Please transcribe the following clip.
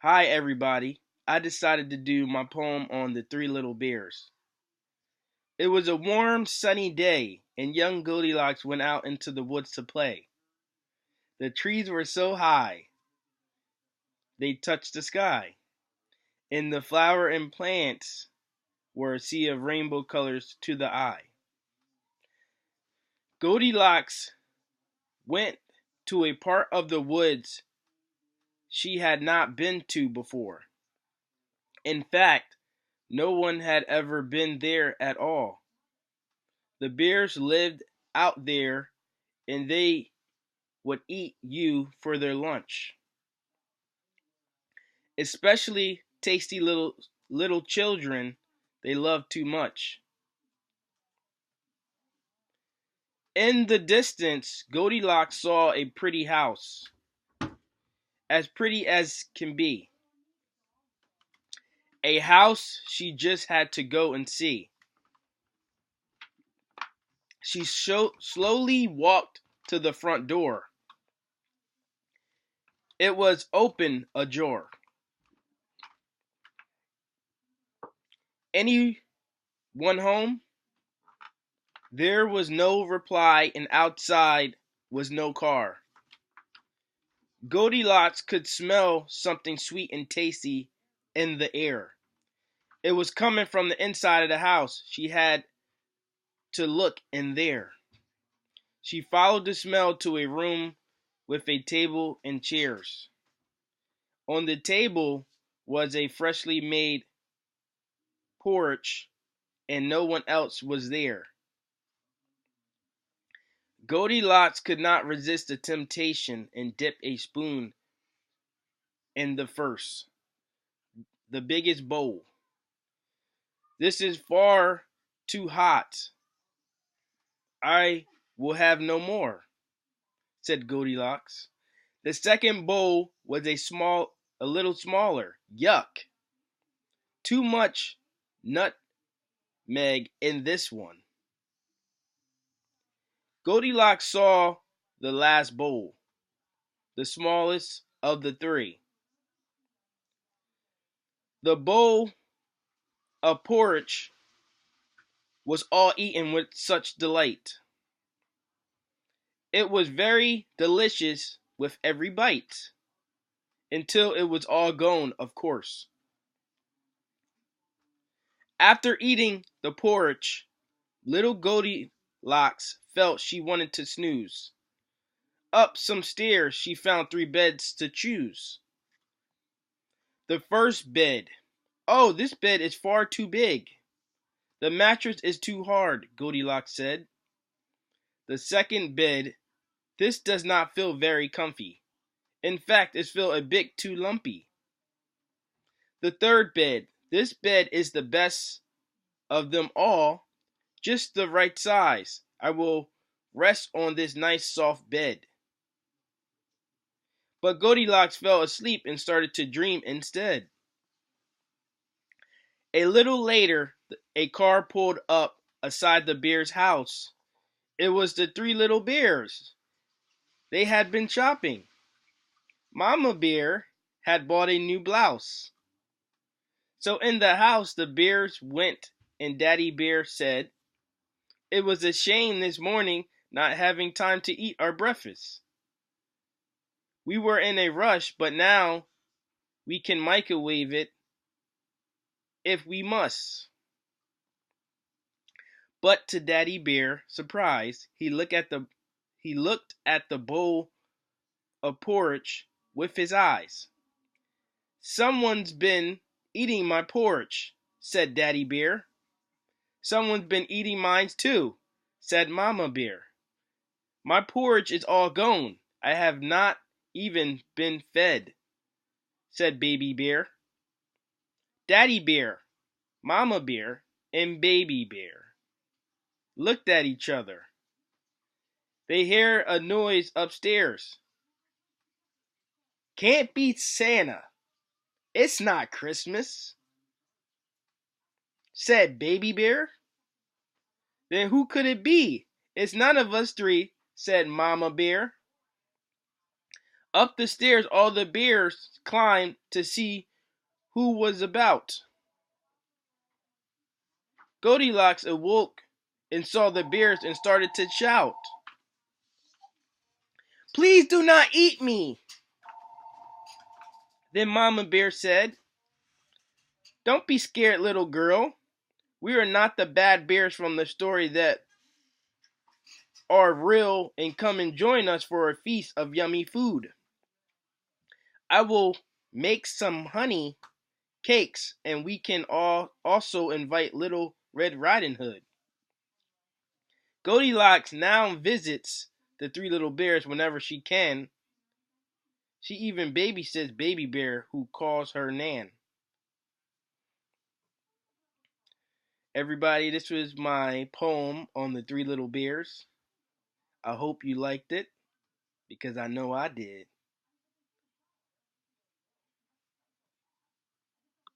Hi, everybody. I decided to do my poem on the Three Little Bears. It was a warm, sunny day, and young Goldilocks went out into the woods to play. The trees were so high they touched the sky, and the flower and plants were a sea of rainbow colors to the eye. Goldilocks went to a part of the woods she had not been to before. In fact, no one had ever been there at all. The bears lived out there and they would eat you for their lunch. Especially tasty little children they love too much. In the distance, Goldilocks saw a pretty house, as pretty as can be. A house she just had to go and see. She slowly walked to the front door. It was open ajar. Anyone home? There was no reply, and outside was no car. Goldilocks could smell something sweet and tasty in the air. It was coming from the inside of the house. She had to look in there. She followed the smell to a room with a table and chairs. On the table was a freshly made porch, and no one else was there. Goldilocks could not resist the temptation and dipped a spoon in the biggest bowl. This is far too hot. I will have no more, said Goldilocks. The second bowl was a little smaller. Yuck! Too much nutmeg in this one. Goldilocks saw the last bowl, the smallest of the three. The bowl of porridge was all eaten with such delight. It was very delicious with every bite, until it was all gone, of course. After eating the porridge, little Goldilocks felt she wanted to snooze. Up some stairs she found three beds to choose. The first bed. Oh, this bed is far too big. The mattress is too hard, Goldilocks said. The second bed. This does not feel very comfy. In fact, it feels a bit too lumpy. The third bed. This bed is the best of them all, just the right size. I will rest on this nice soft bed. But Goldilocks fell asleep and started to dream instead. A little later, a car pulled up aside the bear's house. It was the three little bears. They had been shopping. Mama Bear had bought a new blouse. So in the house the bears went, and Daddy Bear said, "It was a shame this morning not having time to eat our breakfast. We were in a rush, but now we can microwave it if we must." But to Daddy Bear's surprise, he looked at the bowl of porridge with his eyes. "Someone's been eating my porridge," said Daddy Bear. "Someone's been eating mine too," said Mama Bear. "My porridge is all gone. I have not even been fed," said Baby Bear. Daddy Bear, Mama Bear, and Baby Bear looked at each other. They heard a noise upstairs. "Can't be Santa. It's not Christmas," said Baby Bear. "Then who could it be? It's none of us three," said Mama Bear. Up the stairs all the bears climbed to see who was about. Goldilocks awoke and saw the bears and started to shout, "Please do not eat me!" Then Mama Bear said, "Don't be scared, little girl. We are not the bad bears from the story that are real, and come and join us for a feast of yummy food. I will make some honey cakes, and we can all also invite little Red Riding Hood." Goldilocks now visits the three little bears whenever she can. She even babysits Baby Bear, who calls her Nan. Everybody, this was my poem on the three little bears. I hope you liked it, because I know I did.